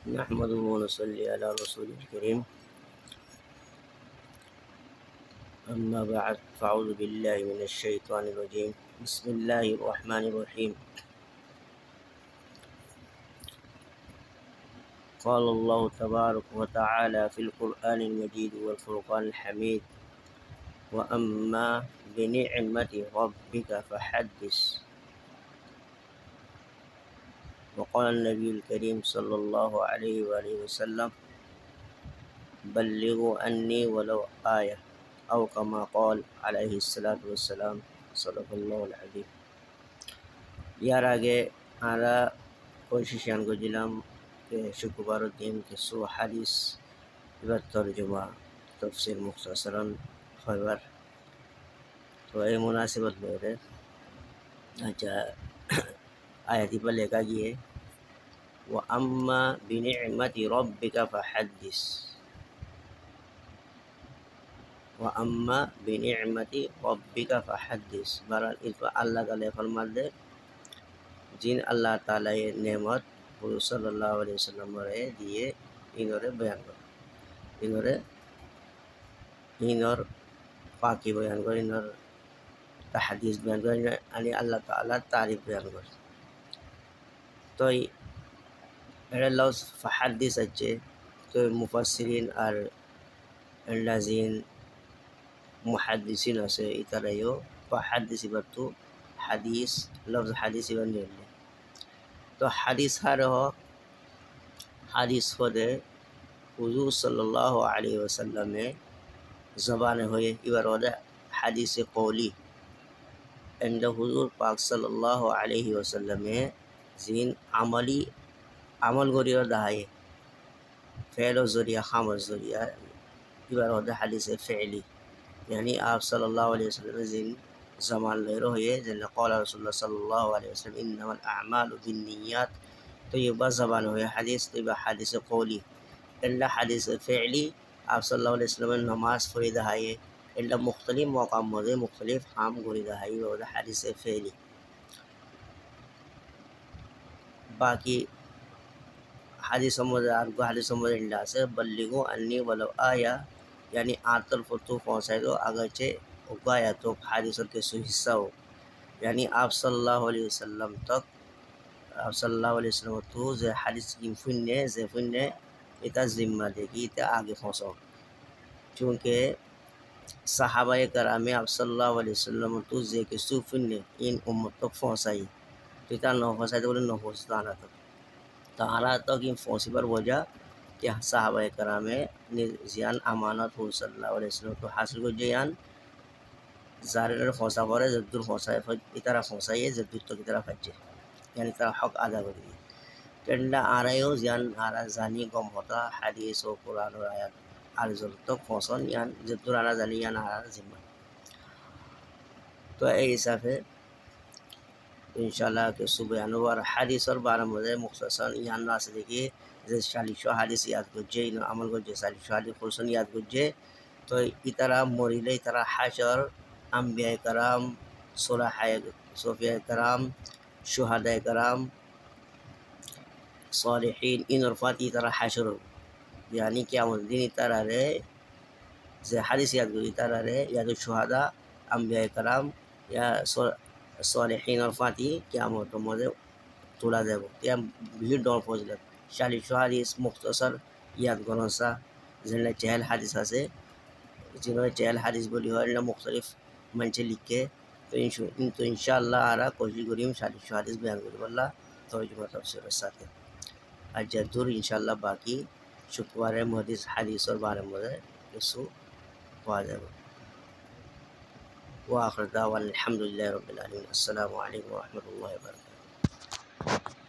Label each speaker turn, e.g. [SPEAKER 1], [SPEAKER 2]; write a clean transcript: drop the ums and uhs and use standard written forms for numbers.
[SPEAKER 1] نحمده ونصلي على رسوله الكريم. أما بعد فأعوذ بالله من الشيطان الرجيم. بسم الله الرحمن الرحيم. قال الله تبارك وتعالى في القرآن المجيد والفرقان الحميد: وأما بنعمة ربك فحدث. وقال النبي الكريم صلى الله عليه وآله وسلم: بلغوا عني ولو آية، أو كما قال عليه الصلاة والسلام. صدق الله العظيم. ইয়ার আগে আমরা পরিশেষণ করছিলাম শুক্রবার দিন কিছু হাদিস এবার তরজমা তফসির মুখতাসরান খয়বার। তো এই মুনাসিবত মেরে আচ্ছা আয়াতি पर लेखा गया है वअम्मा बिनिअमति रब्बिका फहद्दिस। वअम्मा बिनिअमति रब्बिका फहद्दिस। बहरहाल इस पर अल्लाह ताला फरमाते जिन अल्लाह ताला ये नेमत हुजूर सल्लल्लाहु अलैहि वसल्लम रे दिए इनरे बयान करो, इनर पाकी बयान करो, इनर तहदीस बयान करो, यानी अल्लाह ताला तारीफ बयान करो। तो এটা লফজ ফাহাদিস আছে। তো মুফাসসিরিন আর এল্লাজিন মুহাদ্দিসিন আছে ইতারাইও ফাহাদিস ইবাতু হাদিস লফজ হাদিস ইবান নিলে। তো হাদিস হাদিস হদে হুজুর সাল্লাল্লাহু আলাইহি ওয়াসাল্লামে জবানে হয়ে এবার হদে হাদিসে কওলি এন্ড হুজুর পাক সাল্লাল্লাহু আলাইহি ওয়াসাল্লামে জিন আমল গরিয়র দাহায়ে फ़ेल ज़रिया ख़ाम ज़रिया इबार होता हदीस फ़ेली, यानी आप सल्लल्लाहु अलैहि वसल्लम जिन ज़मान ले रहे हैं जिन क़ाल रसूलुल्लाह सल्लल्लाहु अलैहि वसल्लम इन्नमल अअमालु बिन्नियात। तो ये बस ज़बान हो हदीस, तो यह हदीस क़ौली इल्ला हदीस फ़ेली आप सल्लल्लाहु अलैहि वसल्लम नमाज पढ़ी दहाये इल्ला मुख्तलिफ मकाम में मुख्तलिफ ख़ाम गोरी दहाई होता हदीस फ़ेली। बाकी हादिस इल्ला से बल्लिगो अन्नी वलो आया, यानी आतल फतु पहुँचाए दो अगरचे उगाया तो हादिस के सु हिस्सा हो, यानी आप सल्लल्लाहु अलैहि वसल्लम तक आप सल्लल्लाहु अलैहि वसल्लम तो जे हादिस की फुन्ने इता जिम्मा देगी इता आगे पहुँचाओ। चूँकि सहाबाए करामे आप सल्लल्लाहु अलैहि वसल्लम तो जे के सु फुन्ने इन उम्मत तक पहुँचाई, तो इता न पहुँचाए तो बोले न पहुँचता तक तारा तक इन पॉसिबल वजह कि सहाबा करामे जियान अमानत हो सल्लल्लाहु अलैहि वसल्लम तो हासिल को जियान ज़ाहिर फौसा करे जद्दुर फौसा इतरा फौसा ये जद्दुर तो की तरफ अच्छे, यानी तरह हक अदा कर दिए। टंडा आ रहे हो जियान आरा जानी गम होता हदीस और कुरान और आयत आरजुल तो फौसन यान जद्दुर आरा जानी यान आरा जिम्मा। तो ऐ हिसाब है इंशाल्लाह के सुबह अनुवार हदीस और बारह मज़े मुख्तसर यान ना से देखिए जैसे चालीसों हदीस याद गुज्जे इन अमल गुज्जे चालीसों हदीस खुलसन याद गुज्जे। तो इतरा मोरिले इतरा हशर अंबिया कराम सोफिया कराम शुहदा कराम सालिहीन इन उरफात इतरा हशर, यानी क्या दिन इतरा रे जे हदीस याद गुज्जे इतरा रे या तो शुहदा अंबिया कराम या सालिहीन और फाती क्या मोटो मोदे तुला देव या भीड़ दौड़ पहुँच लग चालीसों हदीस मुख्तसर याद करो सा जिन्हें चहल हदीस से जिन्होंने चहल हदीस बोली हो इन्हें मुख्तलिफ मंचे लिख के तो इंशाअल्लाह आ रहा कोशिश करीम चालीसों हदीस बयान करी वल्ला तर्जुमा तफसीर साथ आज जरूर इंशाअल्लाह बाकी शुक्रवार मुहद्दिस हदीस और बारे में इसको पा जाएगा। वाखिर दावाना अल्हम्दुलिल्लाहि रब्बिल आलमीन। अस्सलामु अलैकुम व रहमतुल्लाहि व बरकातुहू।